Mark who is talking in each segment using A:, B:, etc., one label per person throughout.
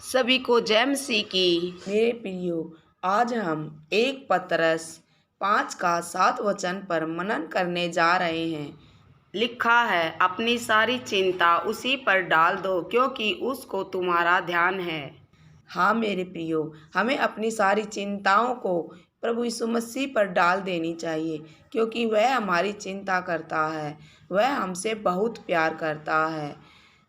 A: सभी को जय मसीह की।
B: मेरे प्रियो, आज हम 1 पतरस 5 का 7 वचन पर मनन करने जा रहे हैं।
A: लिखा है, अपनी सारी चिंता उसी पर डाल दो क्योंकि उसको तुम्हारा ध्यान है।
B: हाँ मेरे प्रियो, हमें अपनी सारी चिंताओं को प्रभु यीशु मसीह पर डाल देनी चाहिए क्योंकि वह हमारी चिंता करता है। वह हमसे बहुत प्यार करता है।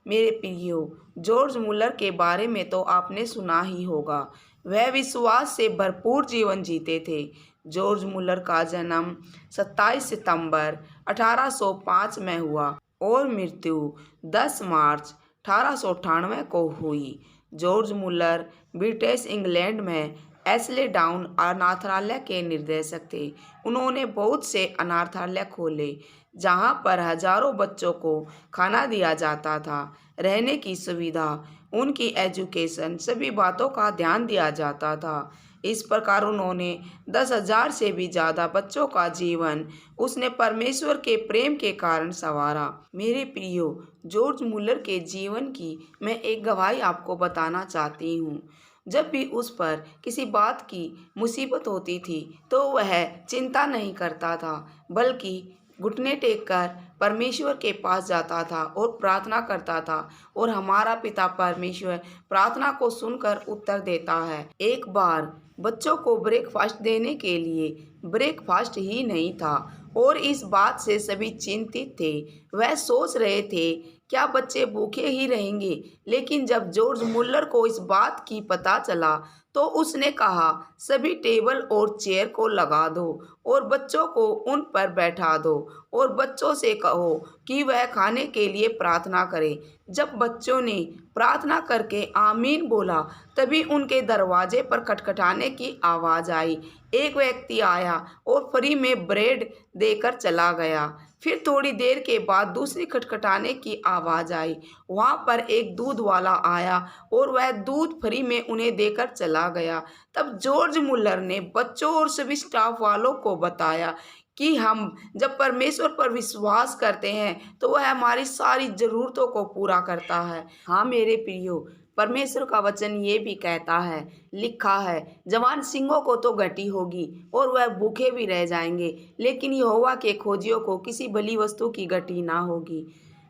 B: मेरे प्रियो, जॉर्ज मुलर के बारे में तो आपने सुना ही होगा। वह विश्वास से भरपूर जीवन जीते थे। जॉर्ज मुलर का जन्म 27 सितंबर 1805 में हुआ और मृत्यु 10 मार्च 1898 को हुई। जॉर्ज मुलर ब्रिटिश इंग्लैंड में एस्ले डाउन अनाथालय के निर्देशक थे। उन्होंने बहुत से अनाथालय खोले जहां पर हजारों बच्चों को खाना दिया जाता था, रहने की सुविधा, उनकी एजुकेशन, सभी बातों का ध्यान दिया जाता था। इस प्रकार उन्होंने 10,000 से भी ज़्यादा बच्चों का जीवन उसने परमेश्वर के प्रेम के कारण संवारा। मेरे प्रियो, जॉर्ज मुलर के जीवन की मैं एक गवाही आपको बताना चाहती हूँ। जब भी उस पर किसी बात की मुसीबत होती थी तो वह चिंता नहीं करता था, बल्कि घुटने टेक कर परमेश्वर के पास जाता था और प्रार्थना करता था, और हमारा पिता परमेश्वर प्रार्थना को सुनकर उत्तर देता है। एक बार बच्चों को ब्रेकफास्ट देने के लिए ब्रेकफास्ट ही नहीं था और इस बात से सभी चिंतित थे। वह सोच रहे थे क्या बच्चे भूखे ही रहेंगे। लेकिन जब जॉर्ज मुलर को इस बात की पता चला तो उसने कहा, सभी टेबल और चेयर को लगा दो और बच्चों को उन पर बैठा दो और बच्चों से कहो कि वह खाने के लिए प्रार्थना करें। जब बच्चों ने प्रार्थना करके आमीन बोला, तभी उनके दरवाजे पर खटखटाने की आवाज़ आई। एक व्यक्ति आया और फ्री में ब्रेड देकर चला गया। फिर थोड़ी देर के बाद दूसरी खटखटाने की आवाज़ आई। वहाँ पर एक दूध वाला आया और वह दूध फ्री में उन्हें देकर चला गया। तब जॉर्ज मुलर ने बच्चों और सभी स्टाफ वालों को बताया कि हम जब परमेश्वर पर विश्वास करते हैं तो वह हमारी सारी ज़रूरतों को पूरा करता है। हाँ मेरे प्रियो, परमेश्वर का वचन ये भी कहता है, लिखा है, जवान सिंहों को तो घटी होगी और वह भूखे भी रह जाएंगे, लेकिन यहोवा के खोजियों को किसी भली वस्तु की घटी ना होगी।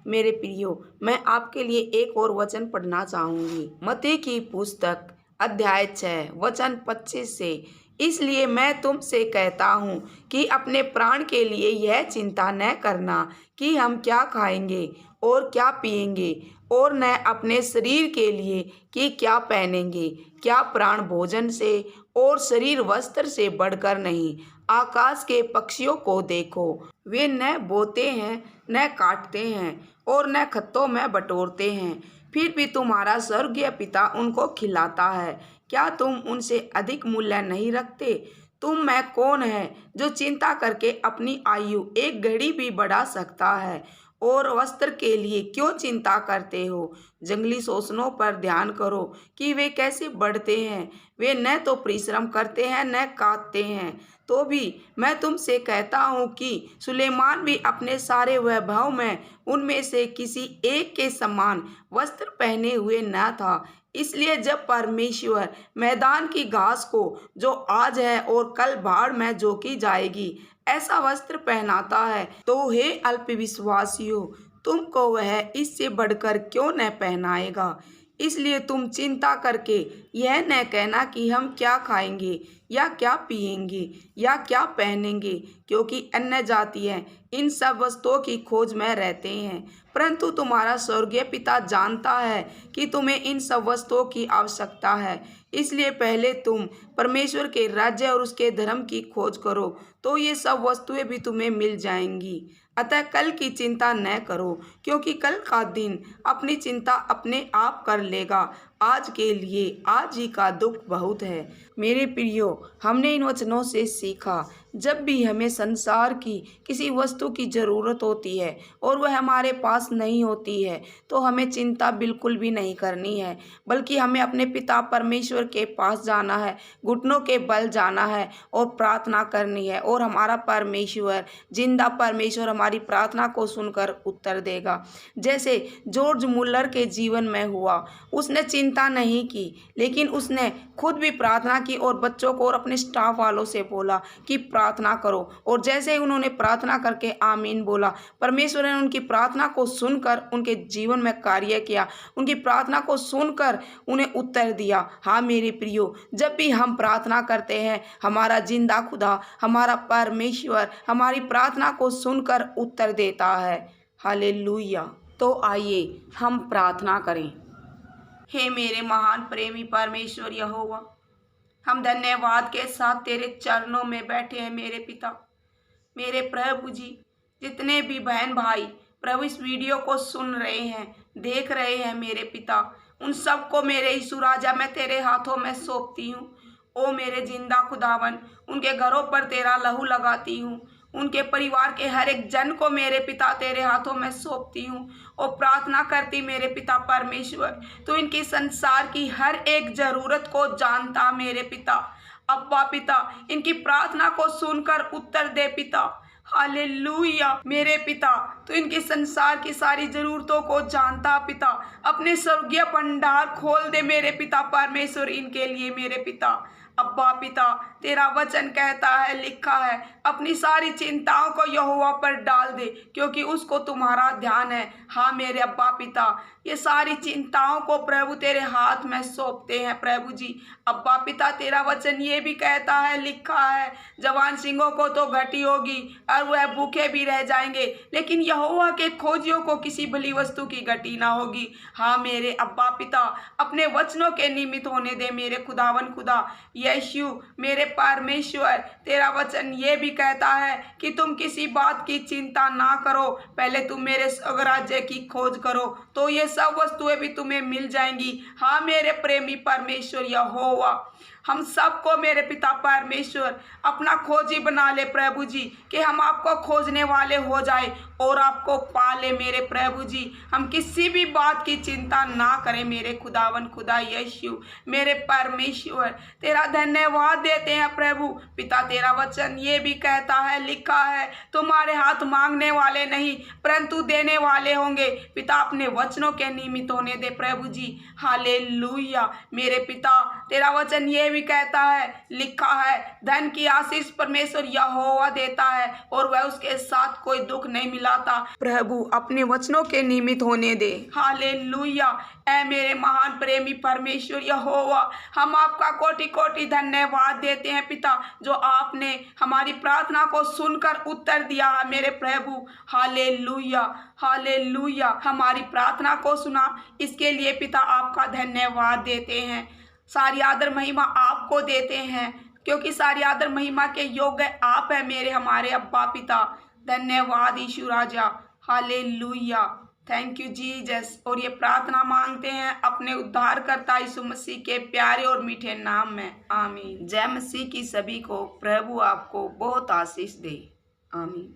B: मेरे प्रियो, मैं आपके लिए एक और वचन पढ़ना चाहूँगी। मत्ती की पुस्तक अध्याय 6 वचन 25 से, इसलिए मैं तुमसे कहता हूँ कि अपने प्राण के लिए यह चिंता न करना कि हम क्या खाएंगे और क्या पिएंगे, और न अपने शरीर के लिए कि क्या पहनेंगे। क्या प्राण भोजन से और शरीर वस्त्र से बढ़कर नहीं। आकाश के पक्षियों को देखो, वे न बोते हैं, न काटते हैं और न खत्तों में बटोरते हैं, फिर भी तुम्हारा स्वर्गीय पिता उनको खिलाता है। क्या तुम उनसे अधिक मूल्य नहीं रखते? तुम में कौन है जो चिंता करके अपनी आयु एक घड़ी भी बढ़ा सकता है? और वस्त्र के लिए क्यों चिंता करते हो? जंगली शोषणों पर ध्यान करो कि वे कैसे बढ़ते हैं। वे न तो परिश्रम करते हैं न काटते हैं। तो भी मैं तुमसे कहता हूँ कि सुलेमान भी अपने सारे वैभव में उनमें से किसी एक के समान वस्त्र पहने हुए न था। इसलिए जब परमेश्वर मैदान की घास को, जो आज है और कल भाड़ में झोंकी जाएगी, ऐसा वस्त्र पहनाता है, तो हे अल्पविश्वासियों, तुमको वह इससे बढ़कर क्यों न पहनाएगा। इसलिए तुम चिंता करके यह न कहना कि हम क्या खाएंगे या क्या पिएंगे या क्या पहनेंगे, क्योंकि अन्य जातियां इन सब वस्तुओं की खोज में रहते हैं। परंतु तुम्हारा स्वर्गीय पिता जानता है कि तुम्हें इन सब वस्तुओं की आवश्यकता है। इसलिए पहले तुम परमेश्वर के राज्य और उसके धर्म की खोज करो, तो ये सब वस्तुएं भी तुम्हें मिल जाएंगी। अतः कल की चिंता न करो, क्योंकि कल का दिन अपनी चिंता अपने आप कर लेगा। आज के लिए आज ही का दुख बहुत है। मेरे प्रियो, हमने इन वचनों से सीखा, जब भी हमें संसार की किसी वस्तु की ज़रूरत होती है और वह हमारे पास नहीं होती है, तो हमें चिंता बिल्कुल भी नहीं करनी है, बल्कि हमें अपने पिता परमेश्वर के पास जाना है, घुटनों के बल जाना है और प्रार्थना करनी है। और हमारा परमेश्वर, जिंदा परमेश्वर, हमारी प्रार्थना को सुनकर उत्तर देगा। जैसे जॉर्ज मुलर के जीवन में हुआ, उसने चिंता नहीं की, लेकिन उसने खुद भी प्रार्थना की और बच्चों को और अपने स्टाफ वालों से बोला कि प्रार्थना करो। और जैसे ही उन्होंने प्रार्थना करके आमीन बोला, परमेश्वर ने उनकी प्रार्थना को सुनकर उनके जीवन में कार्य किया, उनकी प्रार्थना को सुनकर उन्हें उत्तर दिया। हाँ मेरे प्रियो, जब भी हम प्रार्थना करते हैं, हमारा जिंदा खुदा, हमारा परमेश्वर हमारी प्रार्थना को सुनकर उत्तर देता है। हालेलुया। तो आइए हम प्रार्थना करें। हे मेरे महान प्रेमी परमेश्वर यहोवा, हम धन्यवाद के साथ तेरे चरणों में बैठे हैं मेरे पिता। मेरे प्रभु जी, जितने भी बहन भाई प्रभु इस वीडियो को सुन रहे हैं, देख रहे हैं मेरे पिता, उन सबको मेरे यीशु राजा मैं तेरे हाथों में सौंपती हूँ। ओ मेरे जिंदा खुदावन, उनके घरों पर तेरा लहू लगाती हूँ, उनके परिवार के हर एक जन को मेरे पिता तेरे हाथों में सौंपती हूँ और प्रार्थना करती मेरे पिता परमेश्वर, तो इनकी संसार की हर एक जरूरत को जानता मेरे पिता। अब्बा पिता, इनकी प्रार्थना को सुनकर उत्तर दे पिता। हालेलुया मेरे पिता, तो इनके संसार की सारी जरूरतों को जानता पिता। अपने स्वर्गीय भंडार खोल दे मेरे पिता परमेश्वर इनके लिए मेरे पिता। अब्बा पिता, तेरा वचन कहता है, लिखा है, अपनी सारी चिंताओं को यहोवा पर डाल दे क्योंकि उसको तुम्हारा ध्यान है। हाँ मेरे अब्बा पिता, ये सारी चिंताओं को प्रभु तेरे हाथ में सौंपते हैं प्रभु जी। अब्बा पिता, तेरा वचन ये भी कहता है, लिखा है, जवान सिंहों को तो घटी होगी और वह भूखे भी रह जाएंगे, लेकिन यहोवा के खोजियों को किसी भली वस्तु की घटी ना होगी। हाँ मेरे अब्बा पिता, अपने वचनों के निमित्त होने दे मेरे खुदावन खुदा यीशु मेरे परमेश्वर। तेरा वचन ये भी कहता है कि तुम किसी बात की चिंता ना करो, पहले तुम मेरे स्वराज्य की खोज करो तो ये सब वस्तुएं भी तुम्हें मिल जाएंगी। हाँ मेरे प्रेमी परमेश्वर यहोवा, हम सबको मेरे पिता परमेश्वर अपना खोजी बना ले प्रभु जी, कि हम आपको खोजने वाले हो जाए और आपको पाले मेरे प्रभु जी। हम किसी भी बात की चिंता ना करें मेरे खुदावन खुदा यीशु मेरे परमेश्वर। तेरा धन्यवाद देते हैं प्रभु पिता। तेरा वचन ये भी कहता है, लिखा है, तुम्हारे हाथ मांगने वाले नहीं परंतु देने वाले होंगे पिता। अपने वचनों के निमित्त होने दे प्रभु जी। हालेलुया मेरे पिता, तेरा वचन ये भी कहता है, लिखा है, धन की आशीष परमेश्वर यहोवा देता है और वह उसके साथ कोई दुख नहीं मिलाता। प्रभु अपने वचनों के निमित्त होने दे। हालेलुया ऐ मेरे महान प्रेमी परमेश्वर यहोवा, हम आपका कोटि कोटि धन्यवाद देते हैं पिता, जो आपने हमारी प्रार्थना को सुनकर उत्तर दिया है मेरे प्रभु। हालेलुया हालेलुया, हमारी प्रार्थना को सुना, इसके लिए पिता आपका धन्यवाद देते हैं। सारी आदर महिमा आपको देते हैं क्योंकि सारी आदर महिमा के योग्य आप है मेरे हमारे अब्बा पिता। धन्यवाद यीशु राजा। Hallelujah, thank you Jesus. और ये प्रार्थना मांगते हैं अपने उद्धारकर्ता यीशु मसीह के प्यारे और मीठे नाम में, आमीन। जय मसीह की सभी को। प्रभु आपको बहुत आशीष दे, आमीन।